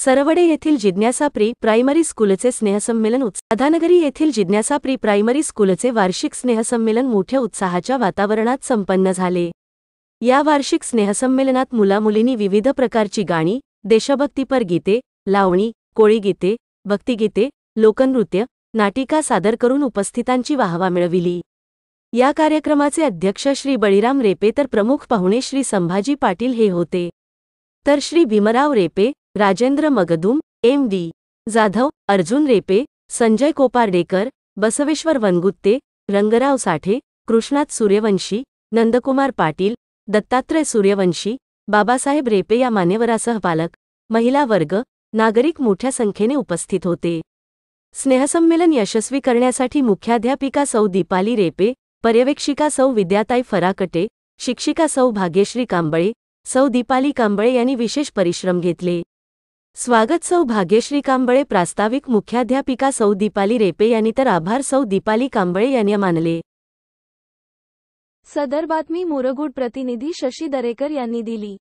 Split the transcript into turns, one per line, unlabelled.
सरवडे येथील जिज्ञासा pre primary स्कूलचे स्नेहसंमेलन राधानगरी येथील जिज्ञासा प्री प्रायमरी स्कूलचे वार्षिक स्नेहसंमेलन मोठ्या उत्साहाच्या वातावरणात संपन्न झाले। या वार्षिक स्नेहसंमेलनात मुलामुलींनी विविध प्रकारची गाणी, देशभक्तीपर गीते, लावणी, कोळी गीते, भक्तिगीते, लोकनृत्य, नाटिका सादर करून उपस्थितांची वाहवा मिळविली। या कार्यक्रमाचे अध्यक्ष श्री बळीराम रेपे तर प्रमुख पाहुणे श्री संभाजी पाटील हे होते। तर श्री भीमराव रेपे, राजेंद्र मगदूम, एम.डी. जाधव, अर्जुन रेपे, संजय कोपार्डेकर, बसवेश्वर वनगुत्ते, रंगराव साठे, कृष्णात सूर्यवंशी, नंदकुमार पाटील, दत्तात्रय सूर्यवंशी, बाबासाहेब रेपे या मान्यवरांसह पालक, महिला वर्ग, नागरिक मोठ्या संख्येने उपस्थित होते। स्नेहसंमेलन यशस्वी करण्यासाठी मुख्याध्यापिका सौ दीपाली रेपे, पर्यवेक्षिका सौ विद्याताई फराकटे, शिक्षिका सौ भाग्यश्री कांबळे, सौ दीपाली कांबळे यांनी विशेष परिश्रम घेतले। स्वागत सौ भाग्यश्री कांबळे, प्रास्ताविक मुख्याध्यापिका सौ दीपाली रेपे यांनी तर आभार सौ दीपाली कांबळे यांनी मानले।
सदर बातमी मुरगुड प्रतिनिधी शशी दरेकर यांनी दिली।